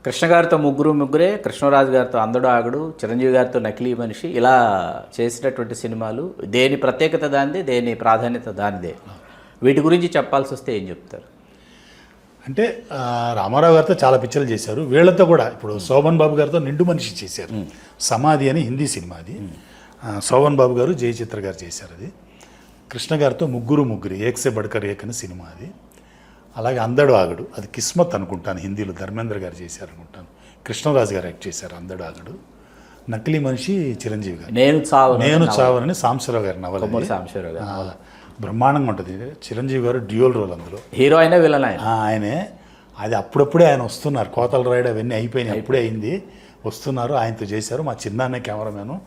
కృష్ణ గారితో ముగ్గురే, కృష్ణరాజు గారితో అందడు ఆగడు, చిరంజీవి గారితో నకిలీ మనిషి, ఇలా చేసినటువంటి సినిమాలు దేని ప్రత్యేకత దానిదే, దేని ప్రాధాన్యత దానిదే. వీటి గురించి చెప్పాల్సి వస్తే ఏం చెప్తారు? అంటే రామారావు గారితో చాలా పిక్చర్లు చేశారు. వీళ్ళతో కూడా ఇప్పుడు శోభన్ బాబు గారితో నిండు మనిషి చేశారు. సమాధి అని హిందీ సినిమా అది. శోభన్ బాబు గారు, జయచిత్ర గారు చేశారు అది. కృష్ణ గారితో ముగ్గురు ఏక్సే బడ్కర్ ఏక్ అని సినిమా అది. అలాగే అందడు ఆగడు, అది కిస్మత్ అనుకుంటాను, హిందీలో ధర్మేంద్ర గారు చేశారు అనుకుంటాను. కృష్ణరాజు గారు యాక్ట్ చేశారు అందడు ఆగడు. నకిలీ మనిషి చిరంజీవి గారు. నేను చావనని సాంబశివరావు గారి నవల, బ్రహ్మాండంగా ఉంటుంది. చిరంజీవి గారు డ్యూయల్ రోల్ అందులో, హీరో అయినా విలన్ ఆయనే. అది అప్పుడప్పుడే ఆయన వస్తున్నారు, కోతల రాయుడు అవన్నీ అయిపోయినాయి, అప్పుడే అయింది, వస్తున్నారు, ఆయనతో చేశారు. మా చిన్నాన్న కెమెరామెన్,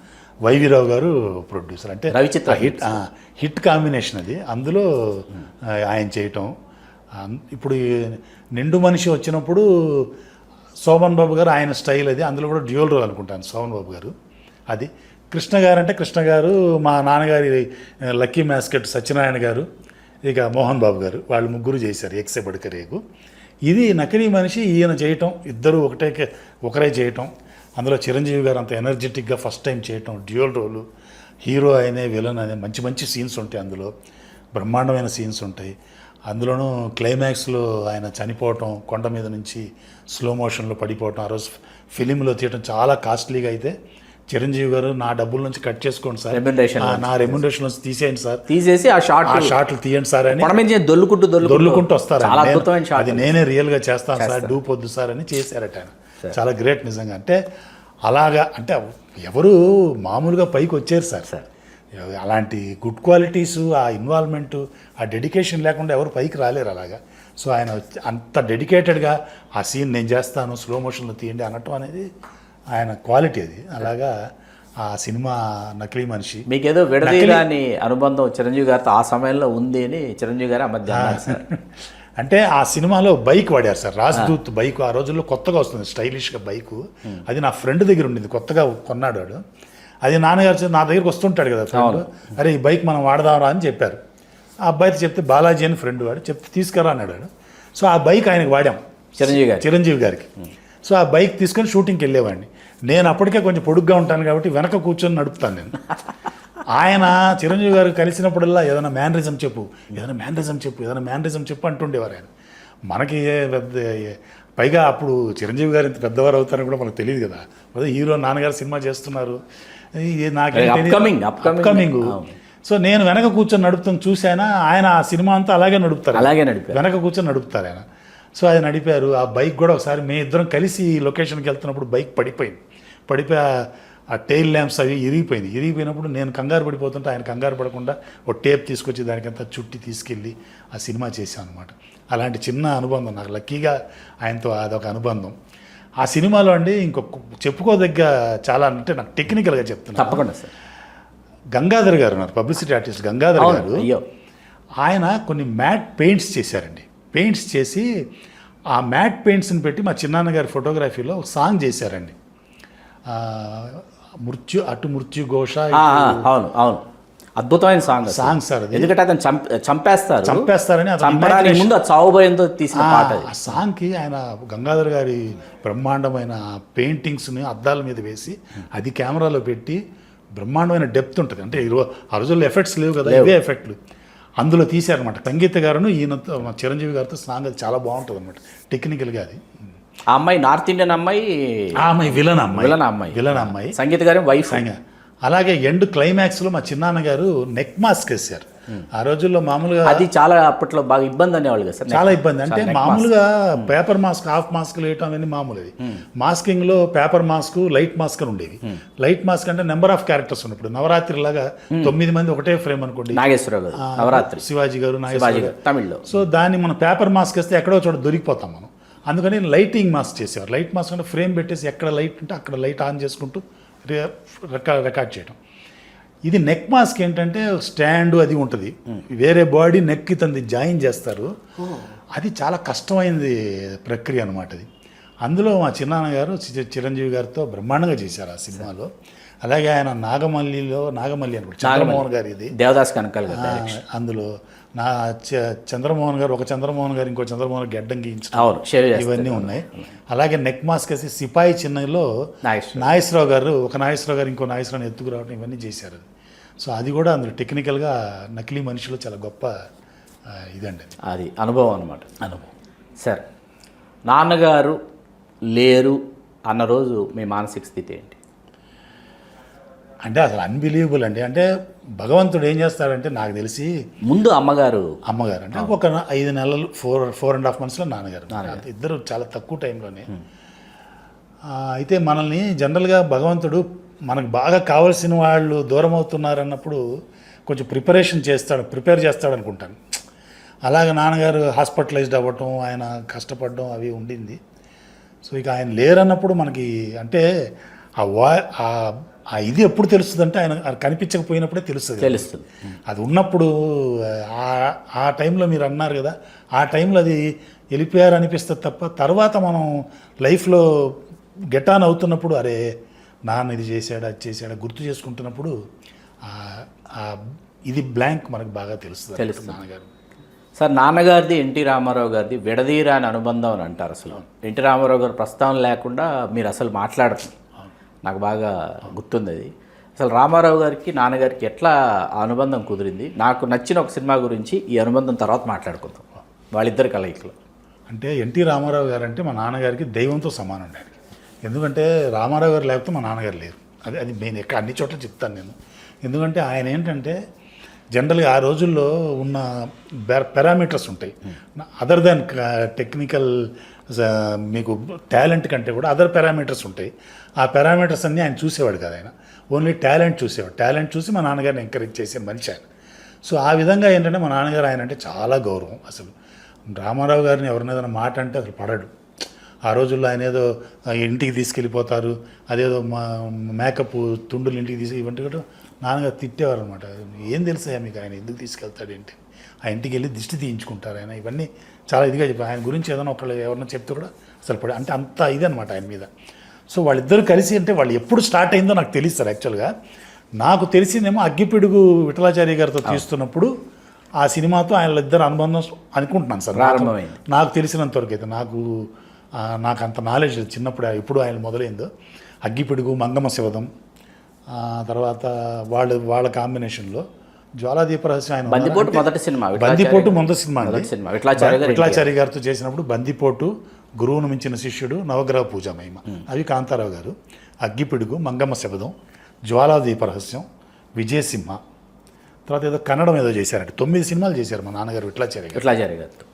వైవిరావు గారు ప్రొడ్యూసర్. అంటే రవిచిత్ర హిట్ కాంబినేషన్ అది. అందులో ఆయన చేయటం. ఇప్పుడు నిండు మనిషి వచ్చినప్పుడు శోభన్ బాబు గారు ఆయన స్టైల్ అది, అందులో కూడా డ్యూయల్ రోల్ అనుకుంటాను శోభన్ బాబు గారు. అది కృష్ణ గారు అంటే కృష్ణ గారు మా నాన్నగారి లక్కీ మ్యాస్కెట్ సత్యనారాయణ గారు, ఇక మోహన్ బాబు గారు, వాళ్ళు ముగ్గురు చేశారు ఎక్సే బడ్కర్ ఏకు. ఇది నకిలీ మనిషి ఈయన చేయటం, ఇద్దరు ఒకరే చేయటం. అందులో చిరంజీవి గారు అంత ఎనర్జెటిక్గా ఫస్ట్ టైం చేయటం, డ్యూయల్ రోలు, హీరో అయినే విలన్ అనే మంచి సీన్స్ ఉంటాయి అందులో, బ్రహ్మాండమైన సీన్స్ ఉంటాయి. అందులోనూ క్లైమాక్స్లో ఆయన చనిపోవటం, కొండ మీద నుంచి స్లో మోషన్లో పడిపోవటం, ఆ రోజు ఫిలింలో తీయటం చాలా కాస్ట్లీగా అయితే చిరంజీవి గారు నా డబ్బుల నుంచి కట్ చేసుకోండి సార్, నా రెమ్యునరేషన్ నుంచి తీసేయండి సార్, తీసేసి ఆ షాట్లు తీయండి సార్ అని దొల్లుకుంటూ వస్తారు. అది నేనే రియల్గా చేస్తాను సార్, డూప్ వద్దు సార్ అని చేశారట ఆయన. చాలా గ్రేట్ నిజంగా. అంటే అలాగా, అంటే ఎవరు మామూలుగా పైకి వచ్చారు సార్, అలాంటి గుడ్ క్వాలిటీస్, ఆ ఇన్వాల్వ్మెంట్, ఆ డెడికేషన్ లేకుండా ఎవరు పైకి రాలేరు అలాగా. సో ఆయన అంత డెడికేటెడ్గా ఆ సీన్ నేను చేస్తాను, స్లో మోషన్లో తీయండి అనటం అనేది ఆయన క్వాలిటీ అది. అలాగా ఆ సినిమా నకిలీ మనిషి. మీకేదో విడదీయని అనుబంధం చిరంజీవి గారితో ఆ సమయంలో ఉంది అని చిరంజీవి గారు ఆ మధ్య సార్. అంటే ఆ సినిమాలో బైక్ వాడారు సార్, రాజ్దూత్ బైక్. ఆ రోజుల్లో కొత్తగా వస్తుంది స్టైలిష్గా బైకు. అది నా ఫ్రెండ్ దగ్గర ఉండింది, కొత్తగా కొన్నాడు వాడు. అది నాన్నగారు నా దగ్గరికి వస్తుంటాడు కదా ఫ్రెండ్, అరే ఈ బైక్ మనం వాడదాంరా అని చెప్పారు. ఆ అబ్బాయితో చెప్తే బాలాజీ అని ఫ్రెండ్ వాడు, చెప్తే తీసుకురా అన్నాడు. సో ఆ బైక్ ఆయనకు వాడాం, చిరంజీవి గారికి. సో ఆ బైక్ తీసుకొని షూటింగ్కి వెళ్ళేవాడిని. నేను అప్పటికే కొంచెం పొడుగ్గా ఉంటాను కాబట్టి వెనక కూర్చొని నడుపుతాను నేను. ఆయన చిరంజీవి గారు కలిసినప్పుడల్లా ఏదైనా మేనరిజం చెప్పు అంటుండేవారు ఆయన. మనకి పెద్ద, పైగా అప్పుడు చిరంజీవి గారు ఇంత పెద్దవారు అవుతారని కూడా మనకు తెలియదు కదా. అదే హీరో నాన్నగారు సినిమా చేస్తున్నారు, అప్కమింగ్. సో నేను వెనక కూర్చొని నడుపుతాను చూసానా, ఆయన ఆ సినిమా అంతా అలాగే నడుపుతారు, వెనక కూర్చొని నడుపుతారు ఆయన. సో ఆయన నడిపారు. ఆ బైక్ కూడా ఒకసారి మేము ఇద్దరం కలిసి లొకేషన్కి వెళ్తున్నప్పుడు బైక్ పడిపోయి ఆ టైల్ ల్యాంప్స్ అవి ఇరిగిపోయినప్పుడు నేను కంగారు పడిపోతుంటే ఆయన కంగారు పడకుండా ఒక టేప్ తీసుకొచ్చి దానికంతా చుట్టి తీసుకెళ్ళి ఆ సినిమా చేశాను అనమాట. అలాంటి చిన్న అనుబంధం నాకు, లక్కీగా ఆయనతో అదొక అనుబంధం. ఆ సినిమాలో అండి ఇంకొక చెప్పుకోదగ్గ చాలా, అంటే నాకు టెక్నికల్గా చెప్తున్నాను. తప్పకుండా సార్. గంగాధర్ గారు ఉన్నారు, పబ్లిసిటీ ఆర్టిస్ట్ గంగాధర్ గారు. ఆయన కొన్ని మ్యాట్ పెయింట్స్ చేశారండి. పెయింట్స్ చేసి ఆ మ్యాట్ పెయింట్స్ని పెట్టి మా చిన్నాన్నగారి ఫోటోగ్రఫీలో ఒక సాంగ్ చేశారండి. మృత్యు ఘోష. అవును, అద్భుతమైన సాంగ్ సార్. ఎందుకంటే అతను చంపేస్తారని ముందు చావుభయంతో తీసిన పాట. ఆ సాంగ్కి ఆయన గంగాధర్ గారి బ్రహ్మాండమైన పెయింటింగ్స్ని అద్దాల మీద వేసి అది కెమెరాలో పెట్టి బ్రహ్మాండమైన డెప్త్ ఉంటుంది. అంటే ఆ రోజుల్లో ఎఫెక్ట్స్ లేవు కదా, ఇవే ఎఫెక్ట్లు అందులో తీశారనమాట. సంగీత గారును ఈయనతో చిరంజీవి గారితో సాంగ్ అది చాలా బాగుంటుంది అనమాట టెక్నికల్గా. అది ఆ అమ్మాయి నార్త్ ఇండియన్ అమ్మాయి, విలన్ అమ్మాయి, సంగీత గారి వైఫ్. అలాగే ఎండ్ క్లైమాక్స్లో మా చిన్నాన్న గారు నెక్ మాస్క్ వేశారు. ఆ రోజుల్లో మామూలుగా అది చాలా అప్పట్లో బాగా ఇబ్బంది అనేవాళ్ళు కదా సార్. చాలా ఇబ్బంది. అంటే మామూలుగా పేపర్ మాస్క్, హాఫ్ మాస్క్ వేయటం అవన్నీ మామూలు. అది మాస్కింగ్లో పేపర్ మాస్క్, లైట్ మాస్క్ అని ఉండేవి. లైట్ మాస్క్ అంటే నెంబర్ ఆఫ్ క్యారెక్టర్స్ ఉన్నప్పుడు నవరాత్రి లాగా 9 మంది ఒకటే ఫ్రేమ్ అనుకోండి, నాగేశ్వరరావు గారు నవరాత్రి, శివాజీ గారు, నాగేశ్వరరావు గారు తమిళ్లో. సో దాన్ని మనం పేపర్ మాస్క్ వేస్తే ఎక్కడో చోట దొరికిపోతాం మనం. అందుకని లైటింగ్ మాస్క్ చేసేవారు. లైట్ మాస్క్ అంటే ఫ్రేమ్ పెట్టేసి ఎక్కడ లైట్ ఉంటే అక్కడ లైట్ ఆన్ చేసుకుంటూ రికార్డ్ చేయడం. ఇది నెక్ మాస్క్ ఏంటంటే స్టాండ్ అది ఉంటుంది, వేరే బాడీ నెక్కి తంది జాయిన్ చేస్తారు. అది చాలా కష్టమైనది ప్రక్రియ అనమాట అది. అందులో మా చిన్నాన్న గారు చిరంజీవి గారితో బ్రహ్మాండంగా చేశారు ఆ సినిమాలో. అలాగే ఆయన నాగమల్లి అనుకుంటా చంద్రమోహన్ గారి ఇది దేవదాస్ కనకాల గారు. అందులో చంద్రమోహన్ గారు ఒక చంద్రమోహన్ గారు ఇంకో చంద్రమోహన్ గారు గెడ్డం గీయించడం అవును, షేర్ చేస్తారు. ఇవన్నీ ఉన్నాయి. అలాగే నెక్ మాస్క్ వేసి సిపాయి చిన్నలో నాగేశ్వరరావు గారు ఒక నాగేశ్వరరావు గారు ఇంకో నాగేశ్వరరావు ఎత్తుకురావడం ఇవన్నీ చేశారు. సో అది కూడా అందులో టెక్నికల్గా నకిలీ మనిషిలో చాలా గొప్ప ఇదండి. అది అనుభవం అనమాట. అనుభవం. సరే, నాన్నగారు లేరు అన్న రోజు మీ మానసిక స్థితి ఏంటి? అంటే అసలు అన్బిలీవబుల్ అండి. అంటే భగవంతుడు ఏం చేస్తాడంటే నాకు తెలిసి ముందు అమ్మగారు అంటే ఒక 5 నెలలు 4.5 monthsలో నాన్నగారు. ఇద్దరు చాలా తక్కువ టైంలోనే. అయితే మనల్ని జనరల్గా భగవంతుడు మనకు బాగా కావాల్సిన వాళ్ళు దూరం అవుతున్నారు అన్నప్పుడు కొంచెం ప్రిపేర్ చేస్తాడు అనుకుంటాను. అలాగే నాన్నగారు హాస్పిటలైజ్డ్ అవ్వటం, ఆయన కష్టపడడం అవి ఉండింది. సో ఇక ఆయన లేరన్నప్పుడు మనకి అంటే ఆ ఇది ఎప్పుడు తెలుస్తుంది అంటే ఆయన కనిపించకపోయినప్పుడే తెలుస్తుంది. అది ఉన్నప్పుడు ఆ టైంలో మీరు అన్నారు కదా, ఆ టైంలో అది వెళ్ళిపోయారు అనిపిస్తుంది తప్ప తర్వాత మనం లైఫ్లో గెట్ ఆన్ అవుతున్నప్పుడు అరే నాన్న ఇది చేశాడు అది చేశాడు గుర్తు చేసుకుంటున్నప్పుడు ఇది బ్లాంక్ మనకు బాగా తెలుస్తుంది. నాన్నగారు సార్, నాన్నగారిది ఎన్టీ రామారావు గారిది విడదీరాని అనుబంధం అని అంటారు. అసలు ఎన్టీ రామారావు గారు ప్రస్తావన లేకుండా మీరు అసలు మాట్లాడరు. నాకు బాగా గుర్తుంది అది. అసలు రామారావు గారికి నాన్నగారికి ఎట్లా ఆ అనుబంధం కుదిరింది? నాకు నచ్చిన ఒక సినిమా గురించి ఈ అనుబంధం తర్వాత మాట్లాడుకుందాం, వాళ్ళిద్దరి కలయికలో. అంటే ఎన్టీ రామారావు గారు అంటే మా నాన్నగారికి దైవంతో సమానం అండి ఆయనకి. ఎందుకంటే రామారావు గారు లేకపోతే మా నాన్నగారు లేరు. అది నేను అన్ని చోట్ల చెప్తాను నేను. ఎందుకంటే ఆయన ఏంటంటే జనరల్గా ఆ రోజుల్లో ఉన్న పారామీటర్స్ ఉంటాయి, అదర్ దాన్ టెక్నికల్ మీకు టాలెంట్ కంటే కూడా అదర్ పారామీటర్స్ ఉంటాయి. ఆ పారామీటర్స్ అన్నీ ఆయన చూసేవాడు కదా, ఆయన ఓన్లీ టాలెంట్ చూసేవాడు. టాలెంట్ చూసి మా నాన్నగారిని ఎంకరేజ్ చేసే మనిషి ఆయన. సో ఆ విధంగా ఏంటంటే మా నాన్నగారు ఆయన అంటే చాలా గౌరవం. అసలు రామారావు గారిని ఎవరిని ఏదైనా మాట అంటే అసలు పడడు. ఆ రోజుల్లో ఆయన ఏదో ఇంటికి తీసుకెళ్ళిపోతారు, అదేదో మేకప్ తుండులు ఇంటికి ఇవంటి కూడా నాన్నగారు తిట్టేవారు అనమాట. ఏం తెలుసా మీకు ఆయన ఎందుకు తీసుకెళ్తాడు ఏంటి, ఆ ఇంటికి వెళ్ళి దిష్టి తీయించుకుంటారు ఆయన. ఇవన్నీ చాలా ఇదిగా చెప్పారు. ఆయన గురించి ఏదైనా ఒకళ్ళు ఎవరన్నా చెప్తే కూడా అసలు అంటే అంత ఇది అనమాట ఆయన మీద. సో వాళ్ళిద్దరు కలిసి అంటే వాళ్ళు ఎప్పుడు స్టార్ట్ అయిందో నాకు తెలియదు సార్. యాక్చువల్గా నాకు తెలిసిందేమో అగ్గిపిడుగు విఠలాచార్య గారితో తీస్తున్నప్పుడు ఆ సినిమాతో వాళ్ళిద్దరు అనుబంధం అనుకుంటున్నాను సార్. నాకు తెలిసినంతవరకు అయితే నాకు అంత నాలెడ్జ్ చిన్నప్పుడు ఎప్పుడు ఆయన మొదలైందో అగ్గిపిడుగు, మంగమ్మ శివదం, తర్వాత వాళ్ళ కాంబినేషన్లో జ్వాలాదీప రహస్యం, ఆయన బందిపోటు మొదటి సినిమా విఠలాచార్య గారితో చేసినప్పుడు బందిపోటు, గురువును మించిన శిష్యుడు, నవగ్రహ పూజ మహిమ, అవి కాంతారావు గారు. అగ్గిపిడుగు, మంగమ్మ శబదం, జ్వాలాదీప రహస్యం, విజయసింహ, తర్వాత ఏదో కన్నడం ఏదో చేశారంటే 9 సినిమాలు చేశారు మా నాన్నగారు విఠలాచార్య గారు.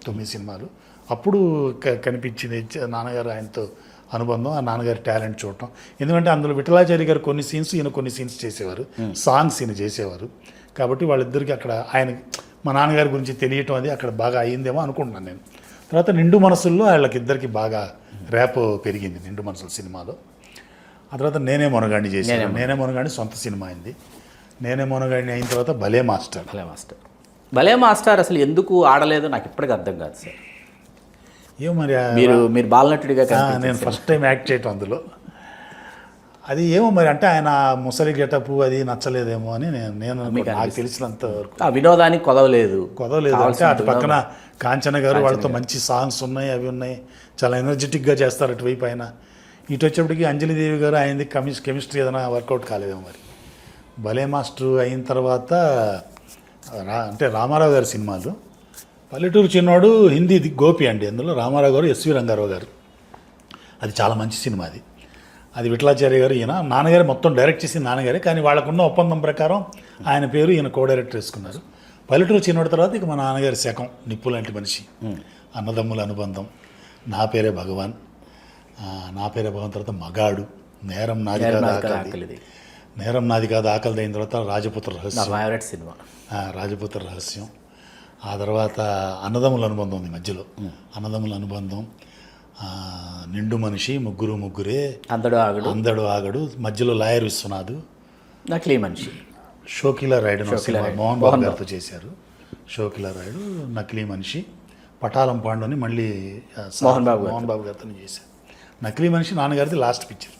9 సినిమాలు. అప్పుడు కనిపించింది నాన్నగారు ఆయనతో అనుబంధం, ఆ నాన్నగారి టాలెంట్ చూడటం. ఎందుకంటే అందులో విఠలాచార్య గారు కొన్ని సీన్స్, ఈయన కొన్ని సీన్స్ చేసేవారు, సాంగ్స్ ఈయన చేసేవారు. కాబట్టి వాళ్ళిద్దరికి అక్కడ ఆయన మా నాన్నగారి గురించి తెలియటం అది అక్కడ బాగా అయ్యిందేమో అనుకుంటున్నాను నేను. తర్వాత నిండు మనసుల్లో వాళ్ళకిద్దరికి బాగా ర్యాప్ పెరిగింది నిండు మనసుల సినిమాలో. ఆ తర్వాత నేనే మొనగాడిని చేశాను. నేనే మొనగాడిని సొంత సినిమా అయింది. నేనే మొనగాడిని అయిన తర్వాత భలే మాస్టర్ అసలు ఎందుకు ఆడలేదు నాకు ఇప్పటికీ అర్థం కాదు సార్. ఏమో మరి మీరు బాలనటుడిగా నేను ఫస్ట్ టైం యాక్ట్ చేయటం అందులో అది ఏమో మరి అంటే ఆయన ముసలి గెటప్ అది నచ్చలేదేమో అని నేను నాకు తెలిసినంత వరకు వినోదానికి కొదవలేదు అంటే అటు పక్కన కాంచన గారు వాళ్ళతో మంచి సాంగ్స్ ఉన్నాయి, అవి ఉన్నాయి, చాలా ఎనర్జెటిక్గా చేస్తారు అటువైపు. ఆయన ఇటు వచ్చేప్పటికి అంజలిదేవి గారు ఆయనది కెమిస్ట్రీ ఏదైనా వర్కౌట్ కాలేదేమో మరి. భలే మాస్టర్ అయిన తర్వాత అంటే రామారావు గారి సినిమాలు, పల్లెటూరు చిన్నోడు హిందీ గోపి అండి. అందులో రామారావు గారు, ఎస్వి రంగారావు గారు, అది చాలా మంచి సినిమా. అది విఠలాచార్య గారు, ఈయన నాన్నగారు మొత్తం డైరెక్ట్ చేసిన నాన్నగారే, కానీ వాళ్ళకున్న ఒప్పందం ప్రకారం ఆయన పేరు ఈయన కో డైరెక్టర్ వేసుకున్నారు. పల్లెటూరు చిన్నోడి తర్వాత ఇక మా నాన్నగారి శకం, నిప్పు లాంటి మనిషి, అన్నదమ్ముల అనుబంధం, నా పేరే భగవాన్ తర్వాత మగాడు, నేరం నాది కాదు ఆకలిది అయిన తర్వాత రాజపుత్ర రహస్యం. ఆ తర్వాత అన్నదమ్ముల అనుబంధం ఉంది మధ్యలో, అన్నదమ్ముల అనుబంధం, నిండు మనిషి, ముగ్గురే, అందడు ఆగడు, మధ్యలో లాయర్ విశ్వనాథ్, నకిలీ మనిషి, షోకిలా రాయుడు మోహన్ బాబు గారితో చేశారు. షోకిలా రాయుడు, నకిలీ మనిషి, పటాలం పాండు అని మళ్ళీ మోహన్ బాబు గారితో చేశారు. నకిలీ మనిషి నాన్నగారిది లాస్ట్ పిక్చర్.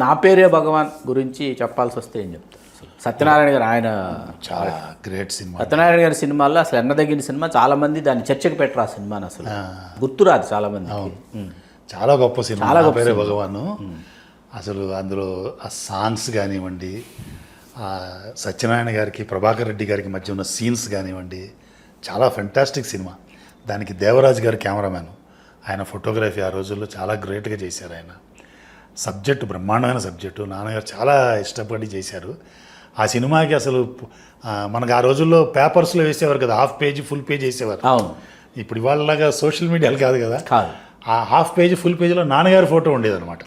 నా పేరే భగవాన్ గురించి చెప్పాల్సి వస్తే ఏం చెప్తారు అసలు? సత్యనారాయణ గారు ఆయన చాలా గ్రేట్ సినిమా. సత్యనారాయణ గారి సినిమాల్లో అసలు ఎన్నదగిన సినిమా. చాలా మంది దాన్ని చర్చకు పెట్టరు ఆ సినిమాని, అసలు గుర్తురాదు చాలా మంది. చాలా గొప్ప సినిమా నా పేరే భగవాను. అసలు అందులో ఆ సాంగ్స్ కానివ్వండి, ఆ సత్యనారాయణ గారికి ప్రభాకర్ రెడ్డి గారికి మధ్య ఉన్న సీన్స్ కానివ్వండి, చాలా ఫెంటాస్టిక్ సినిమా. దానికి దేవరాజ్ గారు కెమెరామ్యాన్. ఆయన ఫోటోగ్రఫీ ఆ రోజుల్లో చాలా గ్రేట్గా చేశారు. ఆయన సబ్జెక్టు బ్రహ్మాండమైన సబ్జెక్టు, నాన్నగారు చాలా ఇష్టపడి చేశారు. ఆ సినిమాకి అసలు మనకు ఆ రోజుల్లో పేపర్స్లో వేసేవారు కదా, హాఫ్ పేజీ ఫుల్ పేజ్ వేసేవారు. అవును, ఇప్పుడు ఇవాళలాగా సోషల్ మీడియాలు కాదు కదా. కాదు, ఆ హాఫ్ పేజీ ఫుల్ పేజీలో నాన్నగారి ఫోటో ఉండేది అనమాట.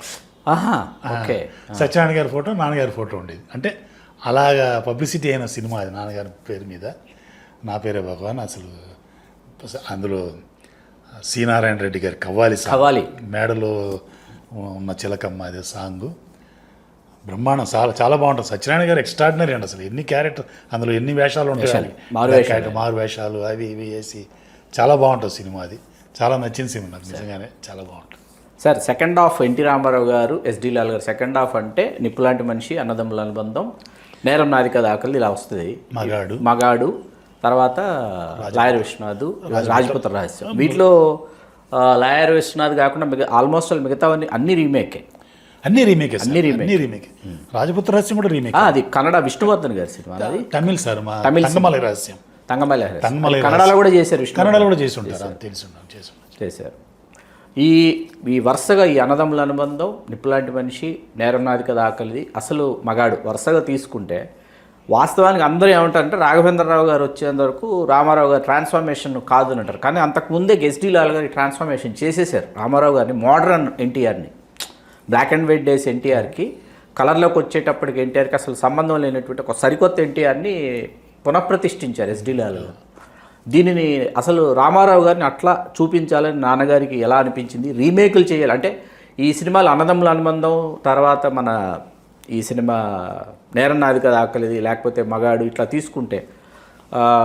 ఓకే. సత్యనారాయణ గారి ఫోటో, నాన్నగారి ఫోటో ఉండేది. అంటే అలాగా పబ్లిసిటీ అయిన సినిమా అది నాన్నగారి పేరు మీద, నా పేరే భగవాన్. అసలు అందులో సి నారాయణ రెడ్డి గారి కవ్వాలి మేడలో ఉన్న చిలకమ్మ అదే సాంగ్ బ్రహ్మాండం. చాలా చాలా బాగుంటుంది. సత్యనారాయణ గారు ఎక్స్ట్రాడినరీ అండి. అసలు ఎన్ని క్యారెక్టర్, అందులో ఎన్ని వేషాలు ఉంటాయి, మారు వేషాలు అవి ఇవి వేసి చాలా బాగుంటుంది సినిమా. అది చాలా నచ్చిన సినిమా నాకు, నిజంగానే చాలా బాగుంటుంది. Sir, second half NT Rama Rao గారు, ఎస్డి లాల్ గారు. సెకండ్ హాఫ్ అంటే నిప్పులాంటి మనిషి, అన్నదమ్ముల అనుబంధం, నేరం నాది కదా ఆకలి, ఇలా వస్తుంది. మగాడు తర్వాత లాయర్ విశ్వనాథ్, రాజపుత్ర రహస్యం. వీటిలో లాయర్ విశ్వనాథ్ కాకుండా ఆల్మోస్ట్ మిగతా అన్ని రీమేకే. అన్ని రీమేక్. రాజపుత్ర రహస్యం కూడా రీమేక్. అది కన్నడ విష్ణువర్ధన్ గారి సినిమా. అది తమిళ్ సార్, తంగమలై రహస్యం. కన్నడలో కూడా చేశారు, కన్నడలో కూడా చేసి ఉంటారు, చేశారు. ఈ వరుసగా ఈ అన్నదమ్ముల అనుబంధం, నిప్పులాంటి మనిషి, నేరం నాది కదా ఆకలిది, అసలు మగాడు వరుసగా తీసుకుంటే వాస్తవానికి అందరూ ఏమంటారంటే రాఘవేంద్రరావు గారు వచ్చేంత వరకు రామారావు గారు ట్రాన్స్ఫర్మేషన్ కాదు అని అంటారు. కానీ అంతకుముందే ఎస్డి లాల్ గారు ట్రాన్స్ఫర్మేషన్ చేసేసారు రామారావు గారిని. మోడర్న్ ఎన్టీఆర్ని, బ్లాక్ అండ్ వైట్ డేస్ ఎన్టీఆర్కి కలర్లోకి వచ్చేటప్పటికి ఎన్టీఆర్కి అసలు సంబంధం లేనటువంటి ఒక సరికొత్త ఎన్టీఆర్ని పునఃప్రతిష్ఠించారు ఎస్డి లాల్ గారు. దీనిని అసలు రామారావు గారిని అట్లా చూపించాలని నాన్నగారికి ఎలా అనిపించింది? రీమేకులు చేయాలి అంటే ఈ సినిమాలు అన్నదమ్ముల అనుబంధం తర్వాత మన ఈ సినిమా నేరం నాది కదా ఆకలిది, లేకపోతే మగాడు, ఇట్లా తీసుకుంటే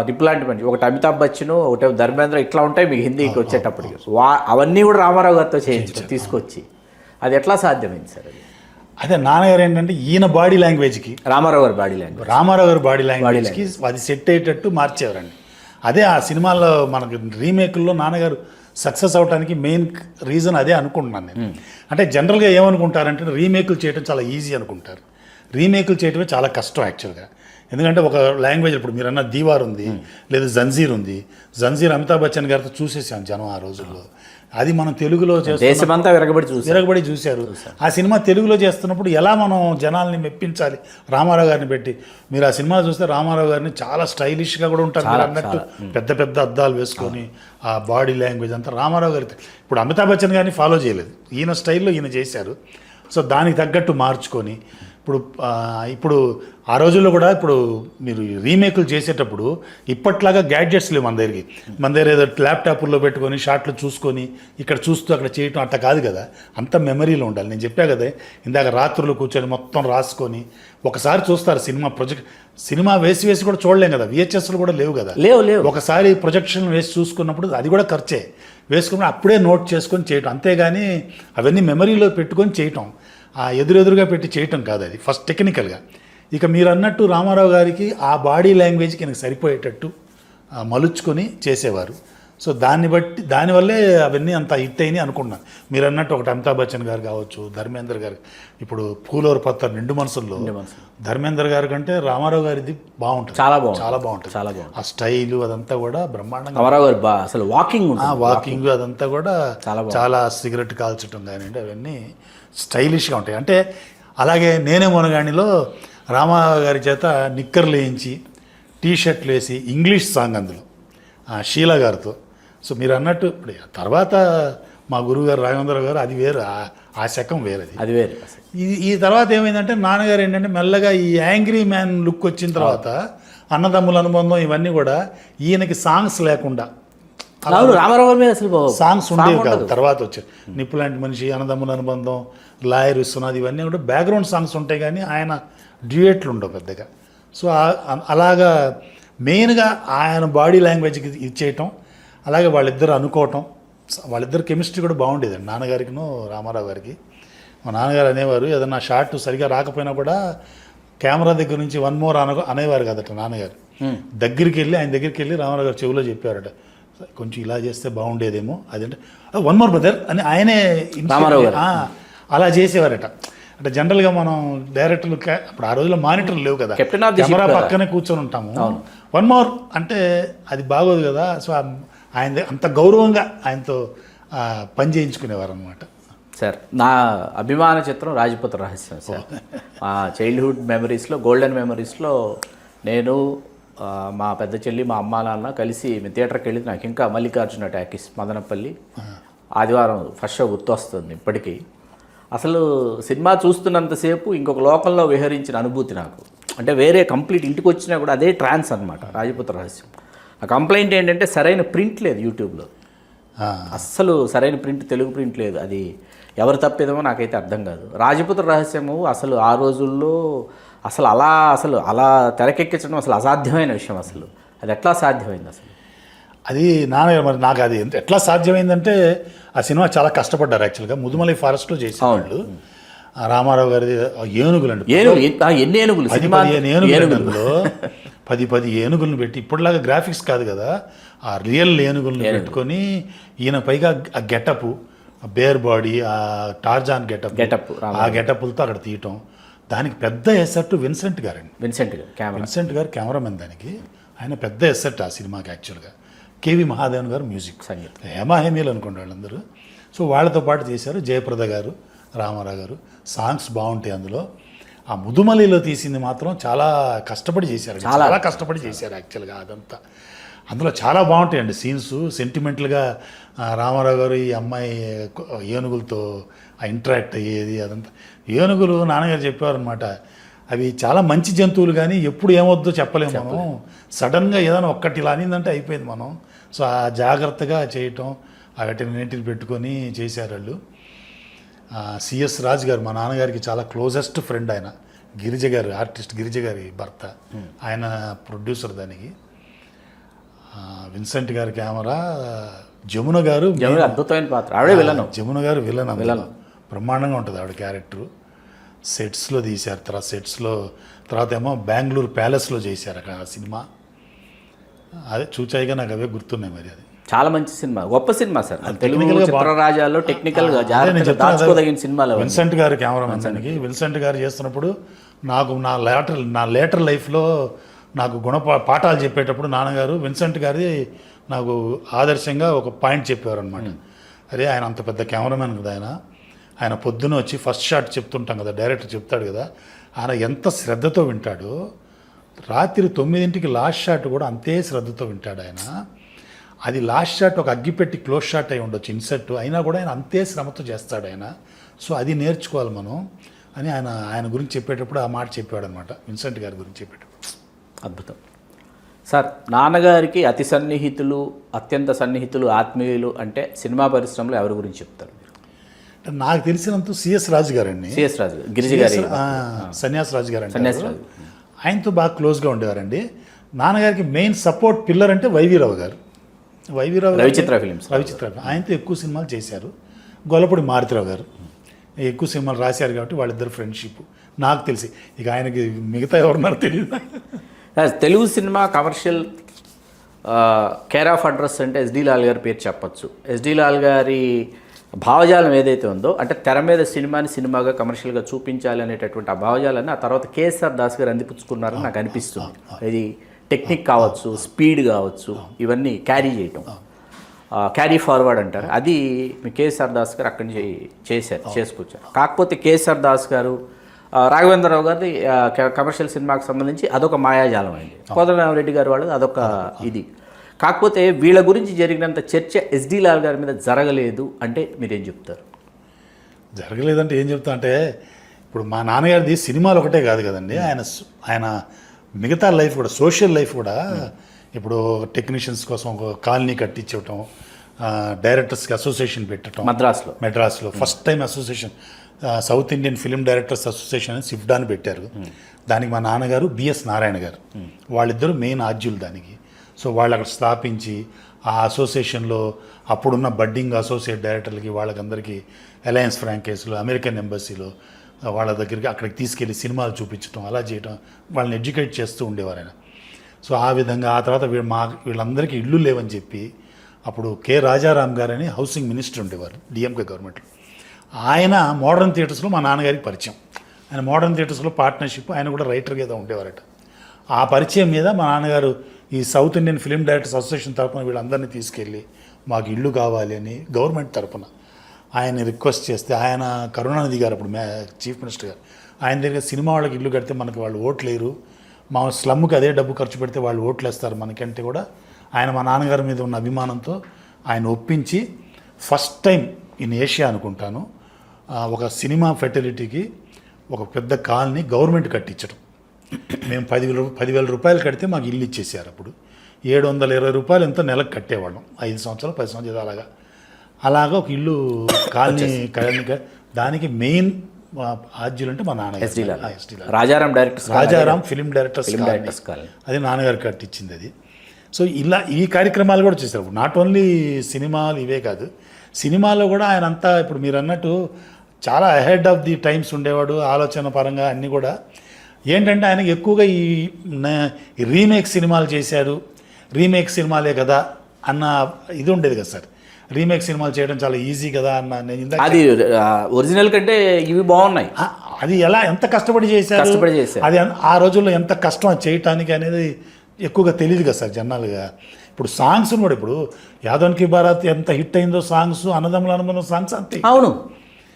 నిప్పులాంటి మనిషి, ఒకటి అమితాబ్ బచ్చన్, ఒకటి ధర్మేంద్ర, ఇట్లా ఉంటాయి మీకు హిందీకి వచ్చేటప్పటికి. అవన్నీ కూడా రామారావు గారితో చేయించు తీసుకొచ్చి, అది ఎట్లా సాధ్యమైంది సార్? అదే నాన్నగారు ఏంటంటే ఈయన బాడీ లాంగ్వేజ్కి, రామారావు గారి బాడీ లాంగ్వేజ్కి అది సెట్ అయ్యేటట్టు మార్చేవారండి. అదే ఆ సినిమాల్లో మనకు రీమేకుల్లో నాన్నగారు సక్సెస్ అవడానికి మెయిన్ రీజన్ అదే అనుకుంటున్నాను నేను. అంటే జనరల్గా ఏమనుకుంటారంటే రీమేకులు చేయడం చాలా ఈజీ అనుకుంటారు. రీమేకులు చేయడమే చాలా కష్టం యాక్చువల్గా. ఎందుకంటే ఒక లాంగ్వేజ్, ఇప్పుడు మీరు అన్న దీవార్ ఉంది, లేదా జంజీర్ ఉంది. జంజీర్ అమితాబ్ బచ్చన్ గారితో చూసేసాం జనం ఆ రోజుల్లో. అది మనం తెలుగులో దేశమంతా విరగబడి చూశారు. ఆ సినిమా తెలుగులో చేస్తున్నప్పుడు ఎలా మనం జనాల్ని మెప్పించాలి రామారావు గారిని పెట్టి. మీరు ఆ సినిమా చూస్తే రామారావు గారిని చాలా స్టైలిష్గా కూడా ఉంటారు మీరు అన్నట్టు, పెద్ద పెద్ద అద్దాలు వేసుకొని ఆ బాడీ లాంగ్వేజ్ అంతా రామారావు గారి. ఇప్పుడు అమితాబ్ బచ్చన్ గారిని ఫాలో చేయలేదు, ఈయన స్టైల్లో ఈయన చేశారు. సో దానికి తగ్గట్టు మార్చుకొని ఇప్పుడు ఆ రోజుల్లో కూడా ఇప్పుడు మీరు రీమేకులు చేసేటప్పుడు ఇప్పట్లాగా గ్యాడ్జెట్స్ లేవు మన దగ్గరికి. మన దగ్గర ఏదో ల్యాప్టాప్లో పెట్టుకొని షార్ట్లు చూసుకొని ఇక్కడ చూస్తూ అక్కడ చేయటం అట్లా కాదు కదా, అంత మెమరీలో ఉండాలి. నేను చెప్పా కదా ఇందాక, రాత్రులు కూర్చొని మొత్తం రాసుకొని ఒకసారి చూస్తారు. సినిమా వేసి కూడా చూడలేం కదా, విహెచ్ఎస్లు కూడా లేవు కదా, లేవు. ఒకసారి ప్రొజెక్షన్ వేసి చూసుకున్నప్పుడు అది కూడా ఖర్చే. వేసుకున్నప్పుడు అప్పుడే నోట్ చేసుకొని చేయటం, అంతేగాని అవన్నీ మెమరీలో పెట్టుకొని చేయటం, ఎదురుగా పెట్టి చేయటం కాదు. అది ఫస్ట్ టెక్నికల్గా. ఇక మీరు అన్నట్టు రామారావు గారికి ఆ బాడీ లాంగ్వేజ్కి నాకు సరిపోయేటట్టు మలుచుకొని చేసేవారు. సో దానివల్లే అవన్నీ అంత హిట్ అయినాయి అనుకున్నాను. మీరు అన్నట్టు ఒకటి అమితాబ్ బచ్చన్ గారు కావచ్చు, ధర్మేంద్ర గారు. ఇప్పుడు పూలూరు పత్తర్ నిండు మనసుల్లో ధర్మేంద్ర గారి కంటే రామారావు గారిది బాగుంటుంది, చాలా బాగుంటుంది. ఆ స్టైలు అదంతా కూడా బ్రహ్మాండంగా. రామారావు గారు అసలు వాకింగ్ అదంతా కూడా చాలా సిగరెట్ కాల్చడం కానివ్వండి, అవన్నీ స్టైలిష్గా ఉంటాయి. అంటే అలాగే నేనే మొనగాణిలో రామారావు గారి చేత నిక్కర్లు వేయించి టీషర్ట్లు వేసి ఇంగ్లీష్ సాంగ్ అందులో షీలా గారితో. సో మీరు అన్నట్టు ఇప్పుడు తర్వాత మా గురువు గారు రాఘవేంద్ర గారు, అది వేరు, ఆ శకం వేరేది, అది వేరు. ఈ తర్వాత ఏమైందంటే నాన్నగారు ఏంటంటే మెల్లగా ఈ యాంగ్రీ మ్యాన్ లుక్ వచ్చిన తర్వాత అన్నదమ్ముల అనుబంధం ఇవన్నీ కూడా ఈయనకి సాంగ్స్ లేకుండా రామారావు మీద అసలు సాంగ్స్ ఉండేవి కాదు. తర్వాత వచ్చాయి నిప్పులాంటి మనిషి, అన్నదమ్ముల అనుబంధం, లాయర్ విశ్వనాథ్, ఇవన్నీ కూడా బ్యాక్గ్రౌండ్ సాంగ్స్ ఉంటాయి కానీ ఆయన డ్యూయెట్లు ఉండవు పెద్దగా. సో అలాగా మెయిన్గా ఆయన బాడీ లాంగ్వేజ్కి ఇచ్చేయటం, అలాగే వాళ్ళిద్దరు అనుకోవటం, వాళ్ళిద్దరు కెమిస్ట్రీ కూడా బాగుండేదండి నాన్నగారికిను రామారావు గారికి. మా నాన్నగారు అనేవారు ఏదన్నా షాట్ సరిగా రాకపోయినా కూడా కెమెరా దగ్గర నుంచి 1 more అనేవారు కదట నాన్నగారు. ఆయన దగ్గరికి వెళ్ళి రామారావు గారు చెవిలో చెప్పారట, కొంచెం ఇలా చేస్తే బాగుండేదేమో, అదంటే 1 more బ్రదర్ అని ఆయనే అలా చేసేవారట. అంటే జనరల్గా మనం డైరెక్టర్లు అప్పుడు ఆ రోజుల్లో మానిటర్లు లేవు కదా, కెమెరా పక్కనే కూర్చొని ఉంటాము. 1 more అంటే అది బాగోదు కదా. సో ఆయన అంత గౌరవంగా ఆయనతో పని చేయించుకునేవారు అనమాట. సార్ నా అభిమాన చిత్రం రాజపుత్ర రహస్యం సార్. మా చైల్డ్హుడ్ మెమరీస్లో, గోల్డెన్ మెమరీస్లో నేను మా పెద్ద చెల్లి, మా అమ్మ నాన్న కలిసి మేము థియేటర్కి వెళ్ళి, నాకు ఇంకా మల్లికార్జున టాకీస్ మదనపల్లి ఆదివారం ఫస్ట్ షో గుర్తొస్తుంది ఇప్పటికీ. అసలు సినిమా చూస్తున్నంతసేపు ఇంకొక లోకంలో విహరించిన అనుభూతి నాకు. అంటే వేరే కంప్లీట్ ఇంటికి వచ్చినా కూడా అదే ట్రాన్స్ అనమాట రాజపుత్ర రహస్యం. ఆ కంప్లైంట్ ఏంటంటే సరైన ప్రింట్ లేదు యూట్యూబ్లో, అస్సలు సరైన ప్రింట్, తెలుగు ప్రింట్ లేదు. అది ఎవరు తప్పేదేమో నాకైతే అర్థం కాదు. రాజపుత్ర రహస్యము అసలు ఆ రోజుల్లో అసలు అలా తెరకెక్కించడం అసలు అసాధ్యమైన విషయం. అసలు అది ఎట్లా సాధ్యమైంది అసలు? అది నాన్నగారు మరి నాకు అది ఎట్లా సాధ్యమైందంటే ఆ సినిమా చాలా కష్టపడ్డారు. యాక్చువల్గా ముదుమలై ఫారెస్ట్లో చేసేవాళ్ళు. రామారావు గారి ఏనుగులు అండి, ఎన్ని ఏనుగులు, 10 ఏనుగులలో 10 ఏనుగులను పెట్టి, ఇప్పటిలాగా గ్రాఫిక్స్ కాదు కదా, ఆ రియల్ ఏనుగులను పెట్టుకొని ఈయన పైగా ఆ గెటప్, బేర్ బాడీ, ఆ టార్జాన్ గెటప్, ఆ గెటప్లతో అక్కడ తీయటం. దానికి పెద్ద ఎసెట్ విన్సెంట్ గారండి. విన్సెంట్ గారు కెమెరామెన్. దానికి ఆయన పెద్ద ఎసెట్ ఆ సినిమాకి యాక్చువల్గా. కేవి మహాదేవన్ గారు మ్యూజిక్, హేమాహేమీలు అనుకోండి వాళ్ళందరూ. సో వాళ్ళతో పాటు చేశారు. జయప్రద గారు, రామారావు గారు. సాంగ్స్ బాగుంటాయి అందులో. ఆ ముదుమలిలో తీసింది మాత్రం చాలా కష్టపడి చేశారు, చాలా కష్టపడి చేశారు యాక్చువల్గా. అదంతా అందులో చాలా బాగుంటాయండి సీన్స్. సెంటిమెంటల్గా రామారావు గారు ఈ అమ్మాయి ఏనుగులతో ఇంటరాక్ట్ అయ్యేది అదంతా. ఏనుగులు నాన్నగారు చెప్పేవారు అనమాట, అవి చాలా మంచి జంతువులు, కానీ ఎప్పుడు ఏమొద్దో చెప్పలేము మనం. సడన్గా ఏదైనా ఒక్కటి ఇలా అనిందంటే అయిపోయింది మనం. సో ఆ జాగ్రత్తగా చేయటం, వాటిని పెట్టుకొని చేశారు వాళ్ళు. సిఎస్ రాజు గారు మా నాన్నగారికి చాలా క్లోజెస్ట్ ఫ్రెండ్. ఆయన గిరిజ గారు, ఆర్టిస్ట్ గిరిజ గారి భర్త, ఆయన ప్రొడ్యూసర్ దానికి. విన్సెంట్ గారి కెమెరా, జమున గారు అద్భుతమైన పాత్ర. జమున గారు విలన్ బ్రహ్మాండంగా ఉంటుంది ఆవిడ క్యారెక్టరు. సెట్స్లో తీశారు. తర్వాత ఏమో బెంగళూరు ప్యాలెస్లో చేశారు అక్కడ ఆ సినిమా. అదే చూచాయిగా నాకు అవే గుర్తున్నాయి. మరి అది చాలా మంచి సినిమా, గొప్ప సినిమా సార్. తెలుగు చిత్రరాజాల్లో టెక్నికల్గా దాచుకోదగిన సినిమాలు. విన్సెంట్ గారు కెమెరామెన్ దానికి. విన్సెంట్ గారు చేస్తున్నప్పుడు నాకు నా లేటర్ లైఫ్లో నాకు పాఠాలు చెప్పేటప్పుడు నాన్నగారు విన్సెంట్ గారి నాకు ఆదర్శంగా ఒక పాయింట్ చెప్పేవారు అనమాట. అరే ఆయన అంత పెద్ద కెమెరామెన్ కదా, ఆయన పొద్దున వచ్చి ఫస్ట్ షాట్ చెప్తుంటాం కదా, డైరెక్టర్ చెప్తాడు కదా, ఆయన ఎంత శ్రద్ధతో వింటాడో, రాత్రి 9ంటికి లాస్ట్ షాట్ కూడా అంతే శ్రద్ధతో వింటాడు ఆయన. అది లాస్ట్ షాట్ ఒక అగ్గిపెట్టి క్లోజ్ షాట్ అయి ఉండొచ్చు, ఇన్సెట్ అయినా కూడా ఆయన అంతే శ్రమతో చేస్తాడు ఆయన. సో అది నేర్చుకోవాలి మనం అని ఆయన గురించి చెప్పేటప్పుడు ఆ మాట చెప్పాడు అనమాట, విన్సెంట్ గారి గురించి చెప్పేటప్పుడు. అద్భుతం సార్. నాన్నగారికి అతి సన్నిహితులు, అత్యంత సన్నిహితులు, ఆత్మీయులు అంటే సినిమా పరిశ్రమలో ఎవరి గురించి చెప్తారు? నాకు తెలిసినంత సిఎస్ రాజు గారండి. సిఎస్ రాజు, గిరిజ గారి సన్యాస్ రాజు గారు అండి. ఆయనతో బాగా క్లోజ్గా ఉండేవారండి. నాన్నగారికి మెయిన్ సపోర్ట్ పిల్లర్ అంటే వైవీరావు గారు. రవిచిత్ర ఫిలిమ్స్, ఆయనతో ఎక్కువ సినిమాలు చేశారు. గొల్లపూడి మారుతిరావు గారు ఎక్కువ సినిమాలు రాశారు కాబట్టి వాళ్ళిద్దరు ఫ్రెండ్షిప్ నాకు తెలిసి. ఇక ఆయనకి మిగతా ఎవరున్నారో తెలియదు. Telugu cinema commercial care of address అంటే ఎస్డి లాల్ గారి పేరు చెప్పచ్చు. ఎస్డి లాల్ గారి భావజాలం ఏదైతే ఉందో, అంటే తెర మీద సినిమాగా కమర్షియల్గా చూపించాలి అనేటటువంటి ఆ భావజాలాన్ని ఆ తర్వాత కేఎస్ఆర్ దాస్ గారు అందిపుచ్చుకున్నారని నాకు అనిపిస్తుంది. ఇది టెక్నిక్ కావచ్చు, స్పీడ్ కావచ్చు, ఇవన్నీ క్యారీ చేయటం, క్యారీ ఫార్వర్డ్ అంటారు. అది మీ కేఎస్ఆర్ దాస్ గారు అక్కడి నుంచి చేసుకొచ్చారు. కాకపోతే కేఎస్ఆర్ దాస్ గారు, రాఘవేంద్రరావు గారిది కమర్షియల్ సినిమాకి సంబంధించి అదొక మాయాజాలం అయింది. కోదండరామరెడ్డి గారు వాళ్ళది అదొక ఇది. కాకపోతే వీళ్ళ గురించి జరిగినంత చర్చ ఎస్డి లాల్ గారి మీద జరగలేదు అంటే మీరేం చెప్తారు? జరగలేదంటే ఏం చెప్తా అంటే, ఇప్పుడు మా నాన్నగారిది సినిమాలు ఒకటే కాదు కదండి, ఆయన మిగతా లైఫ్ కూడా, సోషల్ లైఫ్ కూడా. ఇప్పుడు టెక్నీషియన్స్ కోసం ఒక కాలనీ కట్టించటం, డైరెక్టర్స్కి అసోసియేషన్ పెట్టడం మెడ్రాస్లో first time association, south Indian film directors association అని సిఫ్డాని పెట్టారు. దానికి మా నాన్నగారు బిఎస్ నారాయణ గారు వాళ్ళిద్దరూ మెయిన్ ఆద్యులు దానికి. సో వాళ్ళు అక్కడ స్థాపించి ఆ అసోసియేషన్లో అప్పుడున్న బడ్డింగ్ అసోసియేట్ డైరెక్టర్లకి వాళ్ళకందరికీ అలయన్స్ ఫ్రాంకైస్లో అమెరికన్ ఎంబసీలో వాళ్ళ దగ్గరికి అక్కడికి తీసుకెళ్ళి సినిమాలు చూపించడం అలా చేయడం వాళ్ళని ఎడ్యుకేట్ చేస్తూ ఉండేవారు ఆయన. సో ఆ విధంగా ఆ తర్వాత వీళ్ళందరికీ ఇళ్ళు లేవని చెప్పి అప్పుడు కె రాజారాం గారని హౌసింగ్ మినిస్టర్ ఉండేవారు డిఎంకే గవర్నమెంట్లో. ఆయన మోడర్న్ థియేటర్స్లో మా నాన్నగారికి పరిచయం. ఆయన మోడర్న్ థియేటర్స్లో పార్ట్నర్షిప్, ఆయన కూడా రైటర్గా ఏదో ఉండేవారట. ఆ పరిచయం మీద మా నాన్నగారు ఈ south Indian film directors association తరఫున వీళ్ళందరినీ తీసుకెళ్ళి మాకు ఇల్లు కావాలి అని గవర్నమెంట్ తరఫున ఆయన రిక్వెస్ట్ చేస్తే, ఆయన కరుణానిధి గారు అప్పుడు చీఫ్ మినిస్టర్ గారు, ఆయన దగ్గర సినిమా వాళ్ళకి ఇల్లు కడితే మనకి వాళ్ళు ఓట్లేరు, మా స్లమ్కి అదే డబ్బు ఖర్చు పెడితే వాళ్ళు ఓట్లు వేస్తారు మనకంటే కూడా ఆయన మా నాన్నగారి మీద ఉన్న అభిమానంతో ఆయన ఒప్పించి ఫస్ట్ టైం ఇన్ ఏషియా అనుకుంటాను ఒక సినిమా ఫెర్టిలిటీకి ఒక పెద్ద కాలనీ గవర్నమెంట్ కట్టించడం. మేము 10,000 రూపాయలు కడితే మాకు ఇల్లు ఇచ్చేసారు. అప్పుడు 720 రూపాయలు ఎంతో నెలకు కట్టేవాళ్ళం, 5 సంవత్సరాలు 10 సంవత్సరాలు అలాగా ఒక ఇల్లు కాలనీ దానికి మెయిన్ ఆద్యులు అంటే మా నాన్నగారు రాజారాం ఫిలిం డైరెక్టర్స్ అది నాన్నగారు కట్టించింది అది. సో ఇలా ఈ కార్యక్రమాలు కూడా చేశారు. నాట్ ఓన్లీ సినిమాలు ఇవే కాదు, సినిమాలో కూడా ఆయన అంతా ఇప్పుడు మీరు అన్నట్టు చాలా అహెడ్ ఆఫ్ ది టైమ్స్ ఉండేవాడు ఆలోచన పరంగా అన్నీ కూడా. ఏంటంటే ఆయనకి ఎక్కువగా ఈ రీమేక్ సినిమాలు చేశాడు, రీమేక్ సినిమాలే కదా అన్న ఇది ఉండేది కదా సార్. రీమేక్ సినిమాలు చేయడం చాలా ఈజీ కదా అన్న నేను అది ఒరిజినల్ కంటే ఇవి బాగున్నాయి. అది ఎలా ఎంత కష్టపడి చేశారు అది ఆ రోజుల్లో ఎంత కష్టం అది చేయటానికి అనేది ఎక్కువగా తెలియదు కదా సార్ జనాలుగా. ఇప్పుడు సాంగ్స్ కూడా ఇప్పుడు యాదవ్ కి భారత్ ఎంత హిట్ అయిందో సాంగ్స్, అన్నదమ్ముల అనుబంధం సాంగ్స్ అంతే. అవును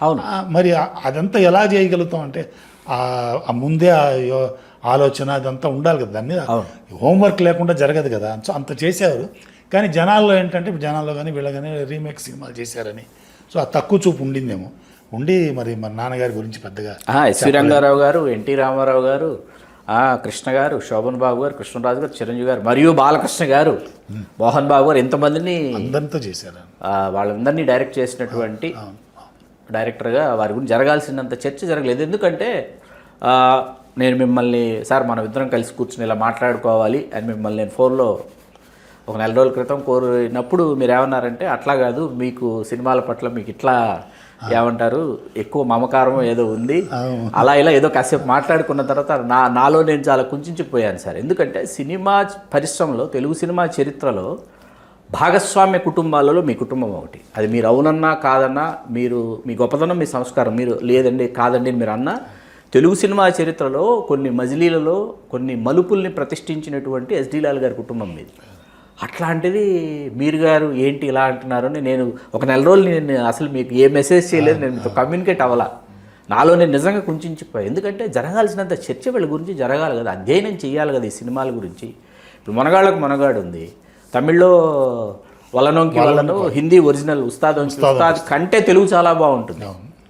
అవును. మరి అదంతా ఎలా చేయగలుగుతాం అంటే ఆ ముందే ఆలోచన అదంతా ఉండాలి కదా, దాని మీద హోంవర్క్ లేకుండా జరగదు కదా. సో అంత చేసేవారు. కానీ జనాల్లో ఏంటంటే జనాల్లో కానీ వీళ్ళ కానీ రీమేక్ సినిమాలు చేశారని సో ఆ తక్కువ చూపు ఉండిందేమో మరి నాన్నగారి గురించి పెద్దగా ఎస్వి రంగారావు గారు, ఎన్టీ రామారావు గారు, కృష్ణ గారు, శోభన్ బాబు గారు, కృష్ణరాజు గారు, చిరంజీవి గారు మరియు బాలకృష్ణ గారు, మోహన్ బాబు గారు ఎంతమందిని అందరితో చేశారు. వాళ్ళందరినీ డైరెక్ట్ చేసినటువంటి డైరెక్టర్గా వారి గురించి జరగాల్సినంత చర్చ జరగలేదు. ఎందుకంటే నేను మిమ్మల్ని సార్ మనం ఇద్దరం కలిసి కూర్చుని ఇలా మాట్లాడుకోవాలి అని మిమ్మల్ని నేను ఫోన్లో ఒక 4 రోజుల క్రితం కోరినప్పుడు మీరు ఏమన్నారంటే అట్లా కాదు, మీకు సినిమాల పట్ల మీకు ఇట్లా ఏమంటారు ఎక్కువ మమకారం ఏదో ఉంది, అలా ఇలా ఏదో కాసేపు మాట్లాడుకున్న తర్వాత నాలో నేను చాలా కుంచిపోయాను సార్. ఎందుకంటే సినిమా పరిశ్రమలో, తెలుగు సినిమా చరిత్రలో భాగస్వామ్య కుటుంబాలలో మీ కుటుంబం ఒకటి. అది మీరు అవునన్నా కాదన్నా, మీరు మీ గొప్పతనం మీ సంస్కారం, మీరు లేదండి కాదండి మీరు అన్నా, తెలుగు సినిమా చరిత్రలో కొన్ని మజిలీలలో కొన్ని మలుపుల్ని ప్రతిష్ఠించినటువంటి ఎస్డి లాల్ గారి కుటుంబం మీది. అట్లాంటిది మీరు గారు ఏంటి ఇలా అంటున్నారు అని నేను ఒక 4 రోజులు నేను అసలు మీకు ఏ మెసేజ్ చేయలేదు, నేను మీతో కమ్యూనికేట్ అవ్వాలా. నాలో నేను నిజంగా కుంచిపోయాను. ఎందుకంటే జరగాల్సినంత చర్చ వీళ్ళ గురించి జరగాలి కదా, అధ్యయనం చేయాలి కదా ఈ సినిమాల గురించి. ఇప్పుడు మనగాళ్ళకు మనగాడు ఉంది, తమిళ్లో వలనోంకి వలను, హిందీ ఒరిజినల్ ఉస్తాద్ కంటే తెలుగు చాలా బాగుంటుంది.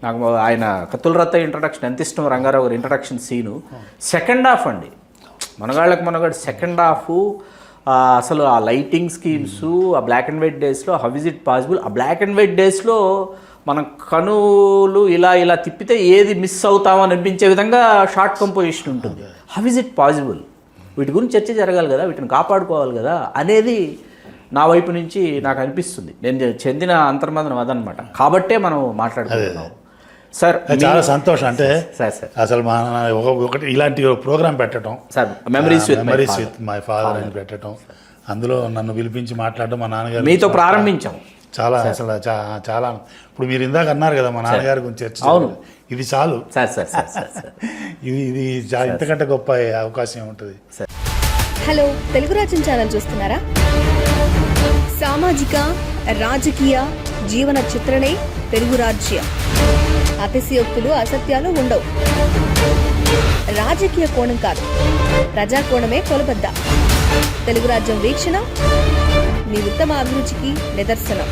నాకు ఆయన కత్తుల రత్త ఇంట్రడక్షన్ ఎంత ఇష్టం, రంగారావు గారి ఇంట్రడక్షన్ సీను. సెకండ్ హాఫ్ అండి, మనగాళ్ళకు మనగాడు సెకండ్ హాఫ్ అసలు ఆ లైటింగ్ స్కీమ్స్, ఆ బ్లాక్ అండ్ వైట్ డేస్లో హౌ ఇస్ ఇట్ పాసిబుల్, ఆ బ్లాక్ అండ్ వైట్ డేస్లో మనం కనులు ఇలా తిప్పితే ఏది మిస్ అవుతామని అనిపించే విధంగా షార్ట్ కంపోజిషన్ ఉంటుంది. హౌ ఇస్ ఇట్ పాసిబుల్, వీటి గురించి చర్చ జరగాలి కదా, వీటిని కాపాడుకోవాలి కదా అనేది నా వైపు నుంచి నాకు అనిపిస్తుంది. నేను చెందిన అంతర్మదనం అదనమాట. కాబట్టే మనం మాట్లాడుకుంటున్నాం సార్. చాలా సంతోషం. అంటే అసలు ఒకటి ఇలాంటి ప్రోగ్రామ్ పెట్టడం sir, memories with my father అని పెట్టడం, అందులో నన్ను పిలిపించి మాట్లాడడం, మా నాన్నగారు మీతో ప్రారంభించాం. చాలా అసలు చాలా ఇప్పుడు మీరు ఇందాక అన్నారు కదా మా నాన్నగారి గురించి చర్చ. అవును, ఇది చాలు సార్. ఇది ఇంతకంటే గొప్ప అవకాశం ఉంటుంది. హలో, తెలుగు రాజ్యం ఛానల్ చూస్తున్నారా? సామాజిక రాజకీయ జీవన చిత్రణే తెలుగు రాజ్యం. అతిశయోక్తులు అసత్యాలు ఉండవు. రాజకీయ కోణం కాదు, ప్రజా కోణమే కొలబద్ద. తెలుగు రాజ్యం వీక్షణ మీ ఉత్తమ అభిరుచికి నిదర్శనం.